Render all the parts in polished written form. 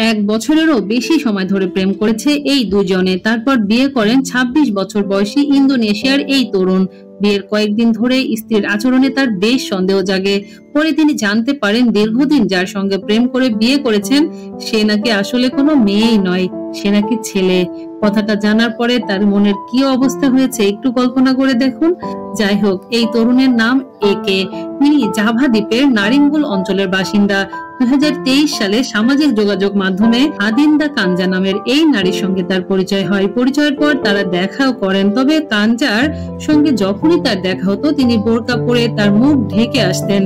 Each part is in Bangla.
1 বছরেরও বেশি সময় ধরে প্রেম করেছে এই দুজনে। তারপর বিয়ে করেন 26 বছর বয়সী ইন্দোনেশিয়ার এই তরুণ। বিয়ের কয়েকদিন ধরে স্ত্রীর আচরণে তার বেশ সন্দেহ জাগে। পরে তিনি জানতে পারেন দীর্ঘদিন যার সঙ্গে প্রেম করে বিয়ে করেছেন সে নাকি আসলে কোনো মেয়েই নয়, সে নাকি ছেলে। কথাটা জানার পরে তার মনের কি অবস্থা হয়েছে একটু কল্পনা করে দেখুন। যাই হোক, এই তরুণের নাম একে। তিনি জাভা দ্বীপের নারিঙ্গুল অঞ্চলের বাসিন্দা। 2023 সালে সামাজিক যোগাযোগ মাধ্যমে আদিন্দা কাঞ্জা নামের এই নারীর সঙ্গে তার পরিচয় হয়। পরিচয়ের পর তারা দেখাও করেন। তবে কাঞ্জার সঙ্গে যখনই তার দেখা হতো তিনি বোরকা পরে তার মুখ ঢেকে আসতেন।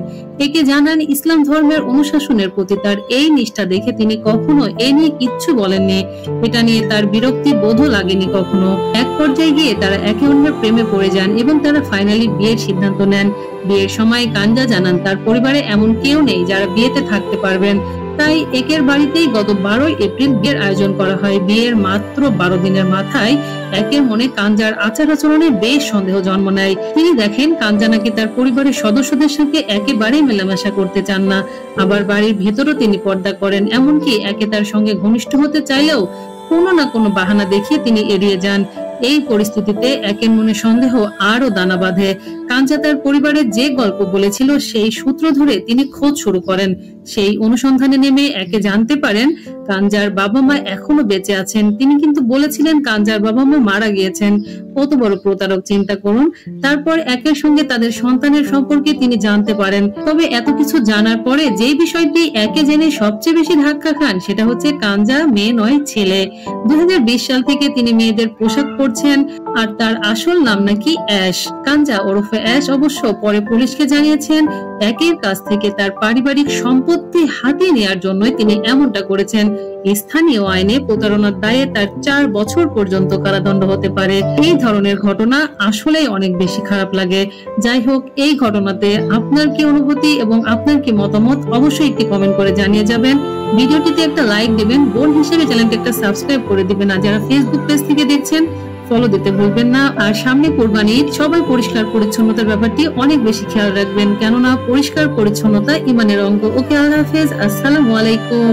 একে জানান ইসলাম ধর্মের অনুশাসনের প্রতি তার এই নিষ্ঠা দেখে তিনি কখনো এ নিয়ে কিচ্ছু বলেননি। এটা নিয়ে তার বিরক্তি বোধও লাগেনি কখনো। এক পর্যায়ে গিয়ে তারা একে অন্যের প্রেমে পড়ে যান এবং তারা ফাইনালি বিয়ের সিদ্ধান্ত নেন। বিয়ের সময় কাঞ্জা জানান তার পরিবারে এমন কেউ নেই যারা বিয়েতে থাকতে পারবেন, তাই একের বাড়িতেই গত 12 এপ্রিল বিয়ের আয়োজন করা হয়। বিয়ের মাত্র 12 দিনের মাথায় একের মনে কাঞ্জার আচার আচরণে বেশ সন্দেহ জন্ম নেয়। তিনি দেখেন কাঞ্জা নাকি তার পরিবারের সদস্যদের সঙ্গে একেবারেই মেলামেশা করতে চান না, আবার বাড়ির ভেতরও তিনি পর্দা করেন। এমনকি একে তার সঙ্গে ঘনিষ্ঠ হতে চাইলেও কোনো না কোনো বাহানা দেখিয়ে তিনি এড়িয়ে যান। এই পরিস্থিতিতে একের মনে সন্দেহ আরো দানা বাঁধে। কাঞ্জা তার পরিবারের যে গল্প বলেছিল সেই সূত্র ধরে তিনি খোঁজ শুরু করেন। সেই অনুসন্ধানে নেমে একে জানতে পারেন কাঞ্জার বাবা মা এখনো বেঁচে আছেন। তিনি কিন্তু বলেছিলেন কাঞ্জার বাবা মা মারা গিয়েছেন। কত বড় প্রতারক চিন্তা করুন। তারপর একের সঙ্গে তাদের সন্তানের সম্পর্কে তিনি জানতে পারেন। তবে এত কিছু জানার পরে যে বিষয়টি একে জেনে সবচেয়ে বেশি ধাক্কা খান সেটা হচ্ছে কাঞ্জা মেয়ে নয় ছেলে। 2020 সাল থেকে তিনি মেয়েদের পোশাক পরছেন আর তার আসল নাম নাকি অ্যাশ। কাঞ্জা ওরফে অ্যাশ অবশ্য পরে পুলিশকে জানিয়েছেন একের কাছ থেকে তার পারিবারিক সম্পত্তি হাতিয়ে নেওয়ার জন্যই তিনি এমনটা করেছেন। স্থানীয় আইনে প্রতারণার দায়ে তার 4 বছর পর্যন্ত কারাদণ্ড হতে পারে। এই ধরনের ঘটনা আসলেই অনেক বেশি খারাপ লাগে। যাই হোক, এই ঘটনাতে আপনার কি অনুভূতি এবং আপনার কি মতামত অবশ্যই একটি কমেন্ট করে জানিয়ে যাবেন। ভিডিওটিতে একটা লাইক দিবেন, বোন হিসেবে চ্যানেলটি একটা সাবস্ক্রাইব করে দিবেন। আর যারা ফেসবুক পেজ থেকে দেখছেন ফলো দিতে ভুলবেন না। আর সামনে কুরবানি ঈদ, সবাই পরিষ্কার পরিচ্ছন্নতার ব্যাপারটি অনেক বেশি খেয়াল রাখবেন, কেননা পরিষ্কার পরিচ্ছন্নতা ইমানের অঙ্গ। ওকে, আল্লাহ হাফেজ, আসসালামু আলাইকুম।